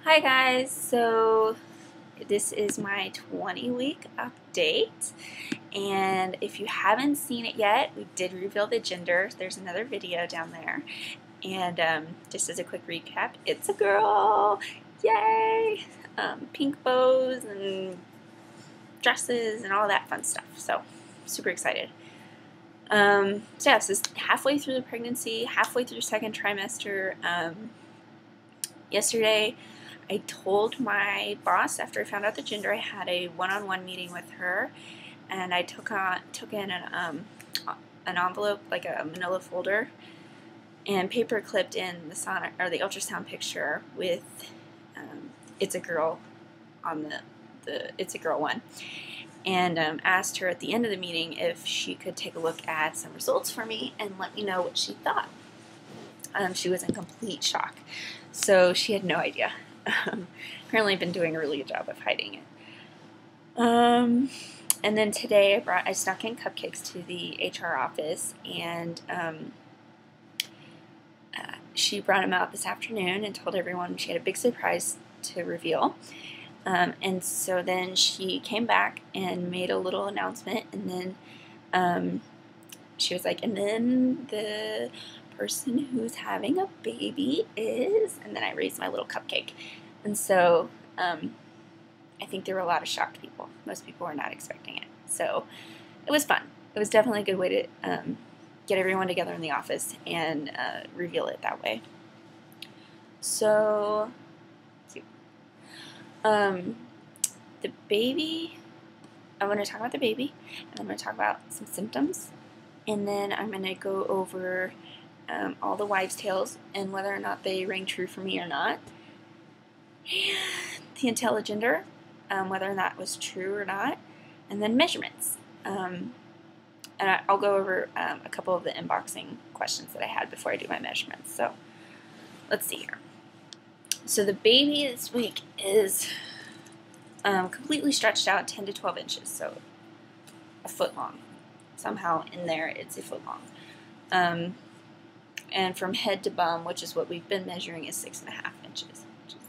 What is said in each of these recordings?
Hi guys, so this is my 20-week update, and if you haven't seen it yet, we did reveal the gender. There's another video down there, and just as a quick recap, it's a girl! Yay! Pink bows and dresses and all that fun stuff, so super excited. So yeah, this is halfway through the pregnancy, halfway through second trimester. Yesterday I told my boss, after I found out the gender, I had a one-on-one meeting with her, and I took in an envelope, like a manila folder, and paper clipped in the ultrasound picture with "It's a girl" on the "It's a girl" one, and asked her at the end of the meeting if she could take a look at some results for me and let me know what she thought. She was in complete shock, so she had no idea. Apparently I've been doing a really good job of hiding it. And then today I snuck in cupcakes to the HR office, and she brought them out this afternoon and told everyone she had a big surprise to reveal. And so then she came back and made a little announcement, and then she was like, and then the person who's having a baby is, and then I raised my little cupcake. And so I think there were a lot of shocked people. Most people were not expecting it. So it was fun. It was definitely a good way to get everyone together in the office and reveal it that way. So the baby, I'm going to talk about the baby, and I'm going to talk about some symptoms, and then I'm going to go over all the wives' tales and whether or not they ring true for me or not, and the IntelliGender, whether or not it was true or not, and then measurements. And I'll go over a couple of the inboxing questions that I had before I do my measurements. So let's see here. So the baby this week is completely stretched out 10 to 12 inches, so a foot long. Somehow in there it's a foot long. And from head to bum, which is what we've been measuring, is 6.5 inches. Which is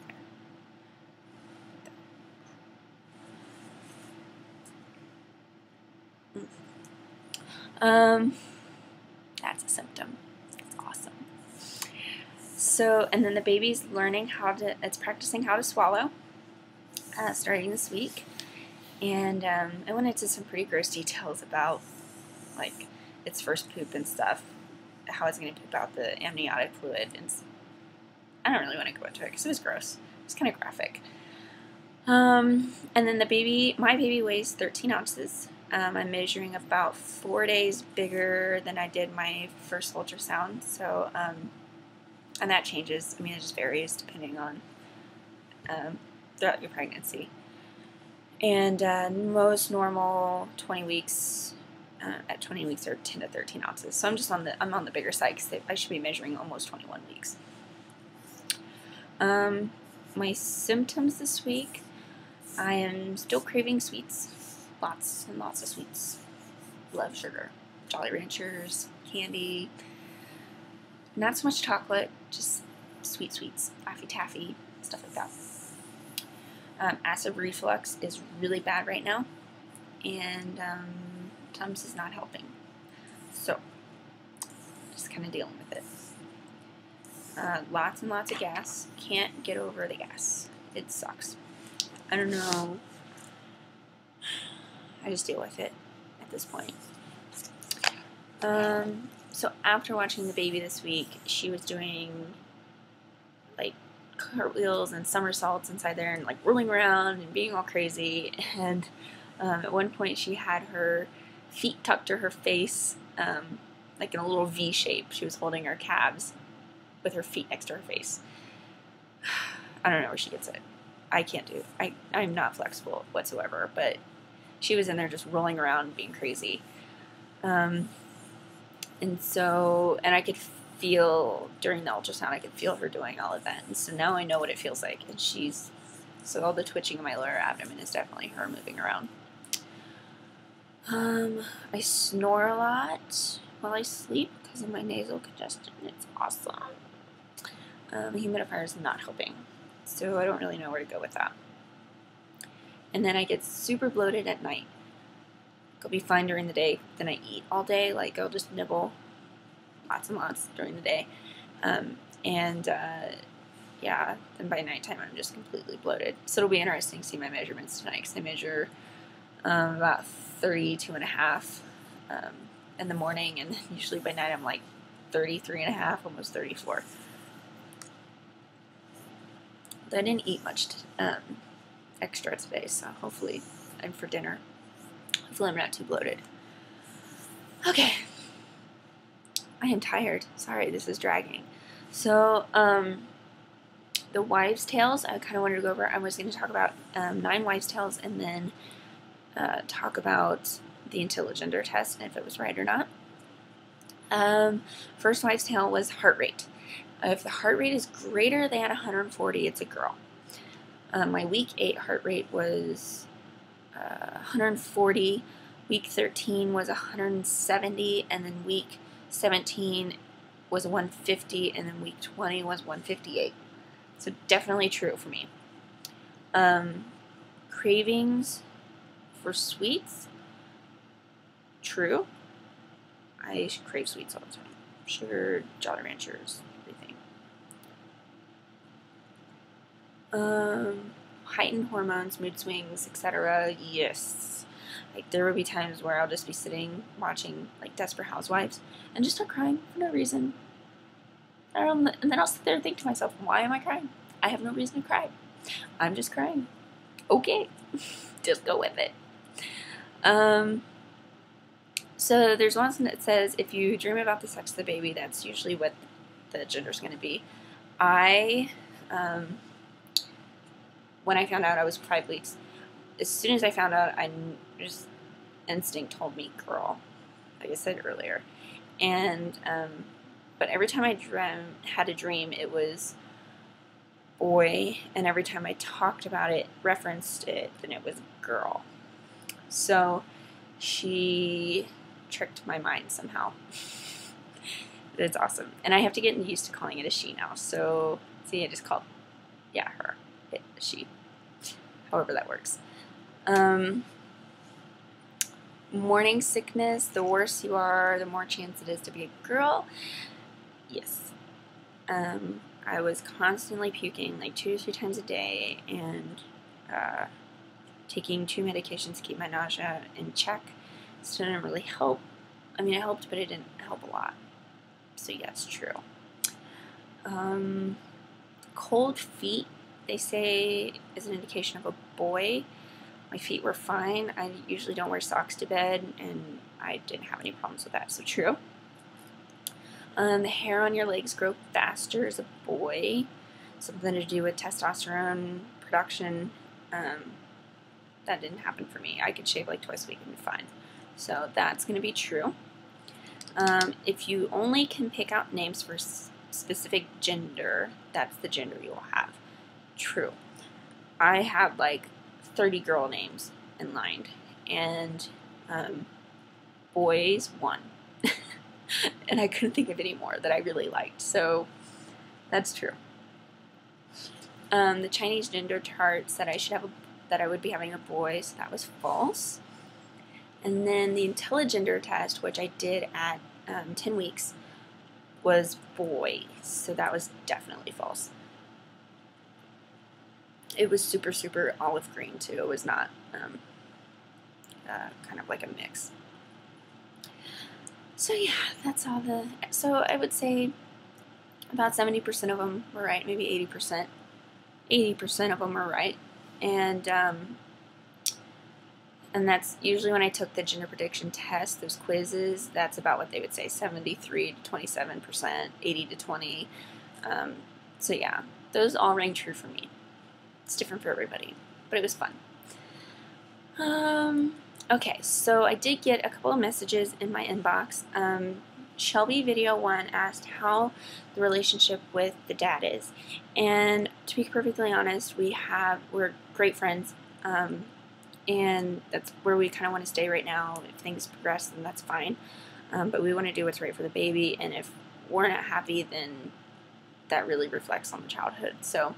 there. That's a symptom. That's awesome. So, and then the baby's learning it's practicing how to swallow, starting this week. And I went into some pretty gross details about, like, its first poop and stuff, how it's going to poop out the amniotic fluid, and I don't really want to go into it because it was gross. It was kind of graphic. And then my baby weighs 13 ounces. I'm measuring about 4 days bigger than I did my first ultrasound, so, and that changes. I mean, it just varies depending on throughout your pregnancy. And most normal 20 weeks, at 20 weeks are 10 to 13 ounces. So I'm on the bigger side because I should be measuring almost 21 weeks. My symptoms this week, I am still craving sweets. Lots and lots of sweets. Love sugar. Jolly Ranchers, candy. Not so much chocolate, just sweet sweets. Laffy Taffy, stuff like that. Acid reflux is really bad right now, and Tums is not helping. So, just kind of dealing with it. Lots and lots of gas. Can't get over the gas. It sucks. I don't know. I just deal with it at this point. So after watching the baby this week, she was doing like cartwheels and somersaults inside there and like rolling around and being all crazy. And at one point she had her feet tucked to her face, like in a little V shape. She was holding her calves with her feet next to her face. I don't know where she gets it. I can't do it. I'm not flexible whatsoever, but she was in there just rolling around and being crazy. And I could feel during the ultrasound, I could feel her doing all of that. And so now I know what it feels like. And so all the twitching in my lower abdomen is definitely her moving around. I snore a lot while I sleep because of my nasal congestion. It's awesome. The humidifier is not helping. So I don't really know where to go with that. And then I get super bloated at night. I'll be fine during the day. Then I eat all day. Like, I'll just nibble lots and lots during the day. Yeah, then by nighttime I'm just completely bloated. So it'll be interesting to see my measurements tonight, because I measure about 32.5 in the morning, and then usually by night I'm like 33.5, almost 34. But I didn't eat much extra today, so hopefully, and for dinner, hopefully I'm not too bloated. Okay, I am tired. Sorry, this is dragging. So, the wives' tales, I kind of wanted to go over. I was going to talk about 9 wives' tales, and then talk about the IntelliGender test and if it was right or not. First wives' tale was heart rate. If the heart rate is greater than 140, it's a girl. My week 8 heart rate was 140. Week 13 was 170, and then week 17 was 150, and then week 20 was 158. So definitely true for me. Cravings for sweets, true. I crave sweets all the time. Sugar, Jolly Ranchers, everything. Heightened hormones, mood swings, etc. Yes. Like, there will be times where I'll just be sitting watching like Desperate Housewives and just start crying for no reason. And then I'll sit there and think to myself, why am I crying? I have no reason to cry. I'm just crying. Okay. Just go with it. So there's one that says, if you dream about the sex of the baby, that's usually what the gender's going to be. When I found out I was 5 weeks, as soon as I found out, just instinct told me girl, like I said earlier. And, but every time I had a dream, it was boy, and every time I talked about it, referenced it, then it was girl. So she tricked my mind somehow. It's awesome. And I have to get used to calling it a she now. So, see, I just called, yeah, her, it, she, however that works. Morning sickness, the worse you are, the more chance it is to be a girl. Yes. I was constantly puking like 2 to 3 times a day, and taking 2 medications to keep my nausea in check. Still didn't really help. I mean, it helped, but it didn't help a lot. So yeah, it's true. Cold feet, they say, is an indication of a boy. My feet were fine. I usually don't wear socks to bed, and I didn't have any problems with that, so true. The hair on your legs grow faster as a boy. Something to do with testosterone production. That didn't happen for me. I could shave like twice a week and be fine. So that's going to be true. If you only can pick out names for specific gender, that's the gender you will have. True. I had like 30 girl names in line, and boys 1. And I couldn't think of any more that I really liked. So that's true. The Chinese gender chart said that I would be having a boy, so that was false. And then the IntelliGender test, which I did at 10 weeks, was boy, so that was definitely false. It was super, super olive green too. It was not kind of like a mix. So yeah, that's all so I would say about 70% of them were right, maybe 80%. 80% of them are right. And that's usually when I took the gender prediction test, those quizzes, that's about what they would say, 73 to 27%, 80 to 20. So yeah, those all rang true for me. It's different for everybody, but it was fun. Okay, so I did get a couple of messages in my inbox. Shelby Video 1 asked how the relationship with the dad is. And to be perfectly honest, we're great friends. And that's where we kind of want to stay right now. If things progress, then that's fine. But we want to do what's right for the baby, and if we're not happy, then that really reflects on the childhood. So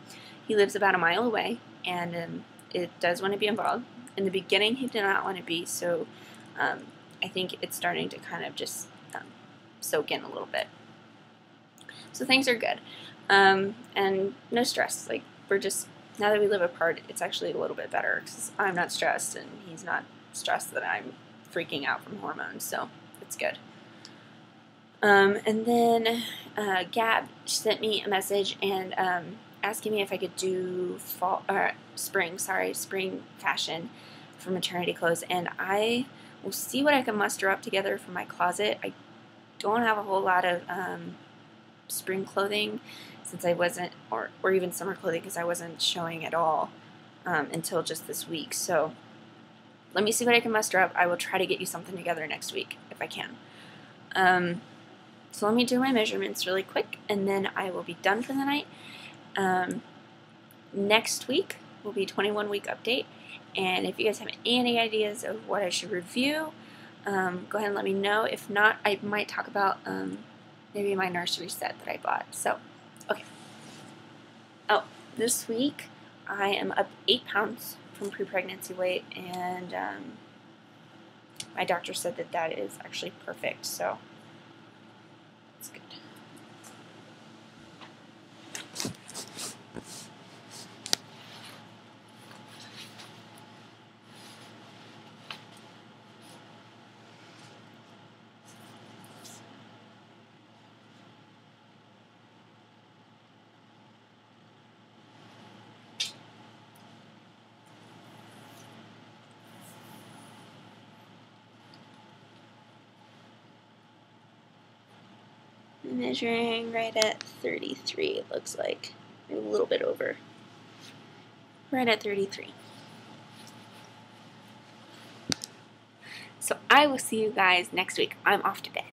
he lives about a mile away, and it does want to be involved. In the beginning, he did not want to be, so I think it's starting to kind of just soak in a little bit. So things are good, and no stress. Like, we're just, now that we live apart, it's actually a little bit better because I'm not stressed and he's not stressed that I'm freaking out from hormones, so it's good. And then Gab sent me a message and asking me if I could do spring fashion for maternity clothes, and I will see what I can muster up together from my closet. I don't have a whole lot of spring clothing since I wasn't, or even summer clothing because I wasn't showing at all until just this week. So let me see what I can muster up. I will try to get you something together next week if I can. So let me do my measurements really quick, and then I will be done for the night. Next week will be 21-week update, and if you guys have any ideas of what I should review, go ahead and let me know. If not, I might talk about maybe my nursery set that I bought. So, okay. Oh, this week I am up 8 pounds from pre-pregnancy weight, and my doctor said that that is actually perfect, so it's good. I'm measuring right at 33, it looks like. Maybe a little bit over. Right at 33. So I will see you guys next week. I'm off to bed.